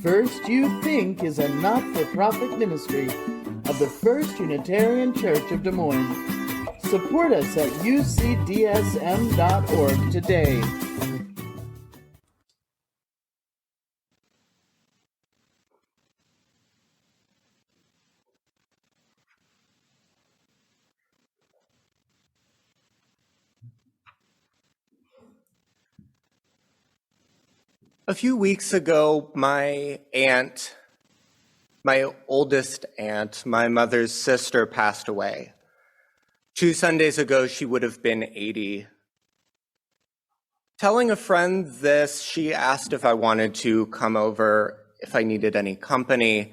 First You Think is a not-for-profit ministry of the First Unitarian Church of Des Moines. Support us at ucdsm.org today. A few weeks ago, my aunt, my oldest aunt, my mother's sister, passed away. 2 Sundays ago, she would have been 80. Telling a friend this, she asked if I wanted to come over, if I needed any company,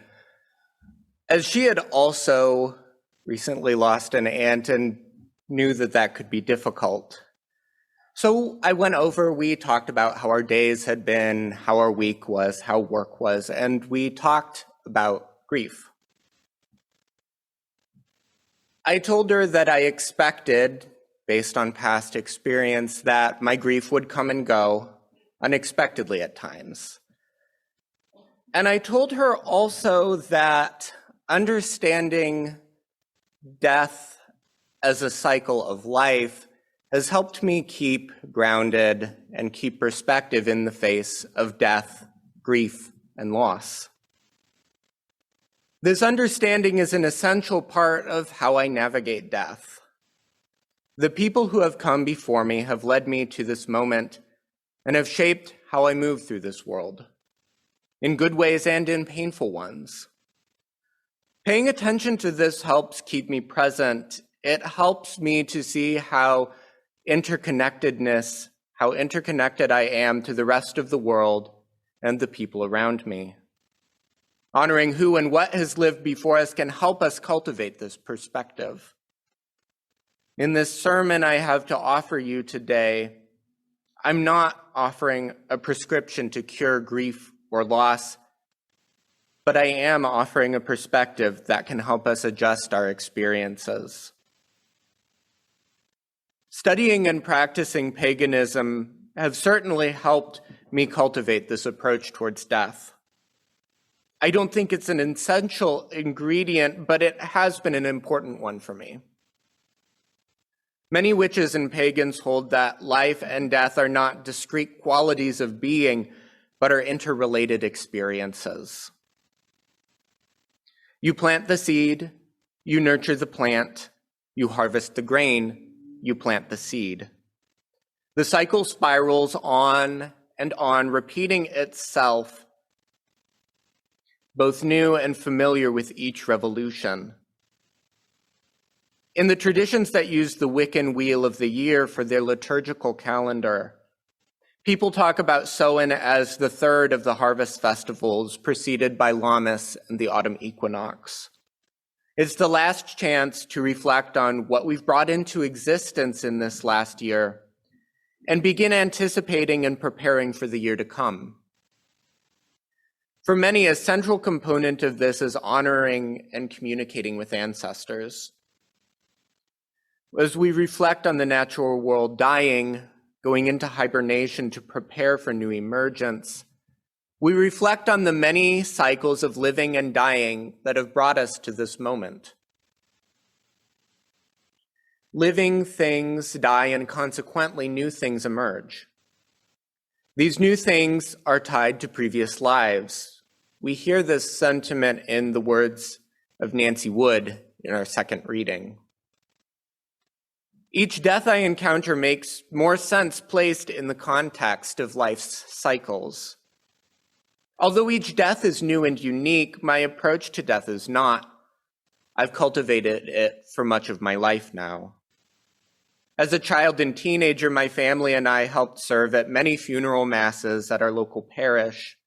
as she had also recently lost an aunt and knew that that could be difficult. So I went over, we talked about how our days had been, how our week was, how work was, and we talked about grief. I told her that I expected, based on past experience, that my grief would come and go unexpectedly at times. And I told her also that understanding death as a cycle of life has helped me keep grounded and keep perspective in the face of death, grief, and loss. This understanding is an essential part of how I navigate death. The people who have come before me have led me to this moment and have shaped how I move through this world, in good ways and in painful ones. Paying attention to this helps keep me present. It helps me to see how interconnected I am to the rest of the world and the people around me. Honoring who and what has lived before us can help us cultivate this perspective. In this sermon I have to offer you today, I'm not offering a prescription to cure grief or loss, but I am offering a perspective that can help us adjust our experiences. Studying and practicing paganism have certainly helped me cultivate this approach towards death. I don't think it's an essential ingredient, but it has been an important one for me. Many witches and pagans hold that life and death are not discrete qualities of being, but are interrelated experiences. You plant the seed, you nurture the plant, you harvest the grain, you plant the seed. The cycle spirals on and on, repeating itself, both new and familiar with each revolution. In the traditions that use the Wiccan wheel of the year for their liturgical calendar, people talk about Samhain as the third of the harvest festivals, preceded by Lammas and the autumn equinox. It's the last chance to reflect on what we've brought into existence in this last year and begin anticipating and preparing for the year to come. For many, a central component of this is honoring and communicating with ancestors. As we reflect on the natural world dying, going into hibernation to prepare for new emergence, we reflect on the many cycles of living and dying that have brought us to this moment. Living things die, and consequently new things emerge. These new things are tied to previous lives. We hear this sentiment in the words of Nancy Wood in our second reading. Each death I encounter makes more sense placed in the context of life's cycles. Although each death is new and unique, my approach to death is not. I've cultivated it for much of my life now. As a child and teenager, my family and I helped serve at many funeral masses at our local parish.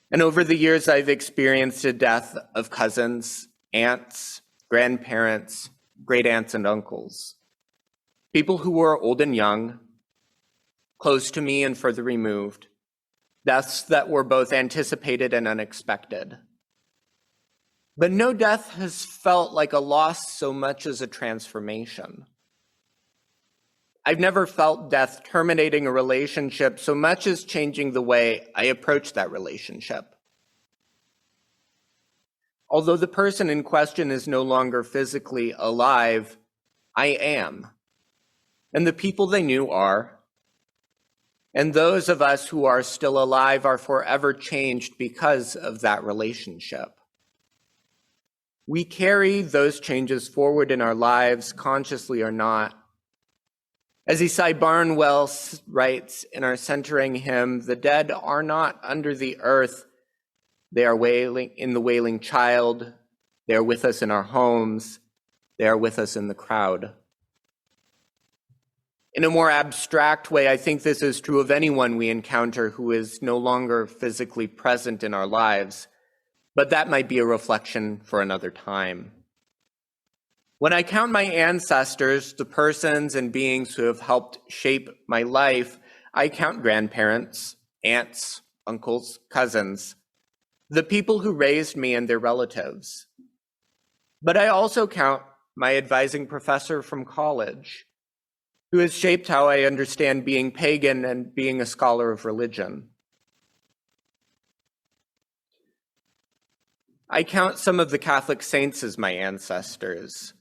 And over the years, I've experienced the death of cousins, aunts, grandparents, great aunts and uncles. People who were old and young, close to me and further removed. Deaths that were both anticipated and unexpected. But no death has felt like a loss so much as a transformation. I've never felt death terminating a relationship so much as changing the way I approach that relationship. Although the person in question is no longer physically alive, I am. And the people they knew are. And those of us who are still alive are forever changed because of that relationship. We carry those changes forward in our lives, consciously or not. As Esai Barnwell writes in our centering hymn, the dead are not under the earth. They are wailing in the wailing child. They are with us in our homes. They are with us in the crowd. In a more abstract way, I think this is true of anyone we encounter who is no longer physically present in our lives, but that might be a reflection for another time. When I count my ancestors, the persons and beings who have helped shape my life, I count grandparents, aunts, uncles, cousins, the people who raised me and their relatives. But I also count my advising professor from college, who has shaped how I understand being pagan and being a scholar of religion. I count some of the Catholic saints as my ancestors,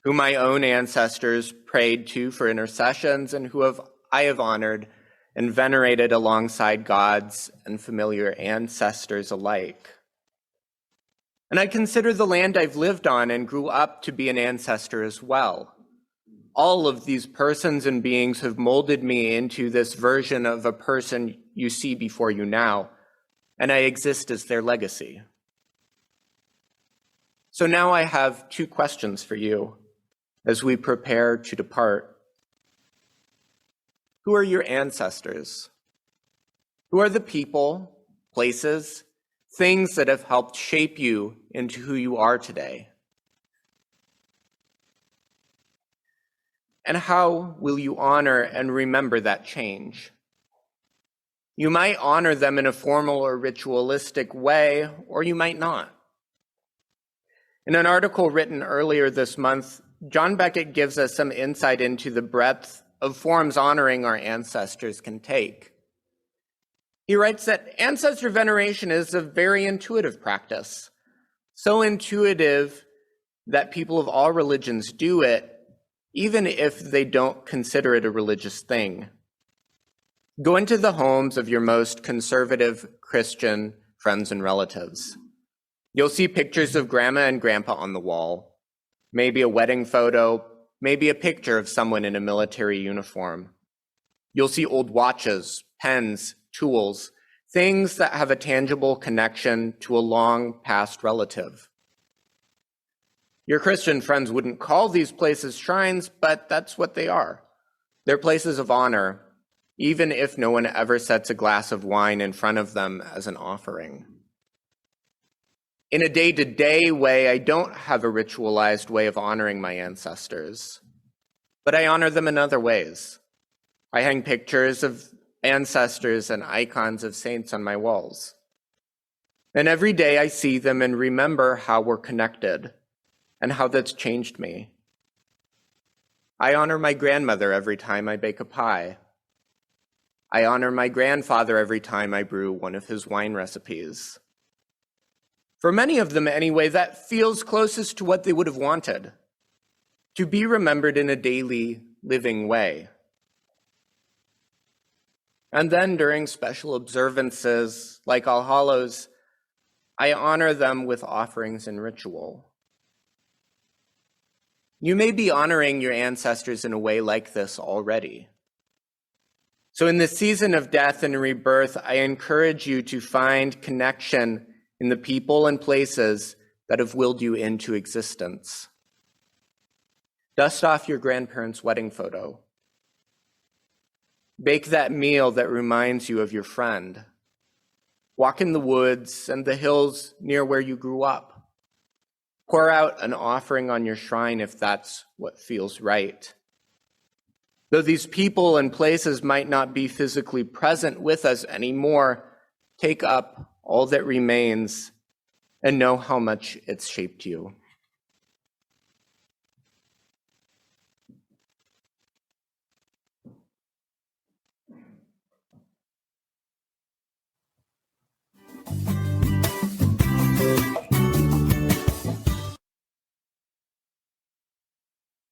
who my own ancestors prayed to for intercessions and who I have honored and venerated alongside gods and familiar ancestors alike. And I consider the land I've lived on and grew up to be an ancestor as well. All of these persons and beings have molded me into this version of a person you see before you now, and I exist as their legacy. So now I have two questions for you as we prepare to depart. Who are your ancestors? Who are the people, places, things that have helped shape you into who you are today? And how will you honor and remember that change? You might honor them in a formal or ritualistic way, or you might not. In an article written earlier this month, John Beckett gives us some insight into the breadth of forms honoring our ancestors can take. He writes that ancestor veneration is a very intuitive practice, so intuitive that people of all religions do it, even if they don't consider it a religious thing. Go into the homes of your most conservative Christian friends and relatives. You'll see pictures of grandma and grandpa on the wall, maybe a wedding photo, maybe a picture of someone in a military uniform. You'll see old watches, pens, tools, things that have a tangible connection to a long past relative. Your Christian friends wouldn't call these places shrines, but that's what they are. They're places of honor, even if no one ever sets a glass of wine in front of them as an offering. In a day-to-day way, I don't have a ritualized way of honoring my ancestors, but I honor them in other ways. I hang pictures of ancestors and icons of saints on my walls. And every day I see them and remember how we're connected and how that's changed me. I honor my grandmother every time I bake a pie. I honor my grandfather every time I brew one of his wine recipes. For many of them anyway, that feels closest to what they would have wanted, to be remembered in a daily, living way. And then during special observances like All Hallows, I honor them with offerings and ritual. You may be honoring your ancestors in a way like this already. So in the season of death and rebirth, I encourage you to find connection in the people and places that have willed you into existence. Dust off your grandparents' wedding photo. Bake that meal that reminds you of your friend. Walk in the woods and the hills near where you grew up. Pour out an offering on your shrine if that's what feels right. Though these people and places might not be physically present with us anymore, take up all that remains and know how much it's shaped you.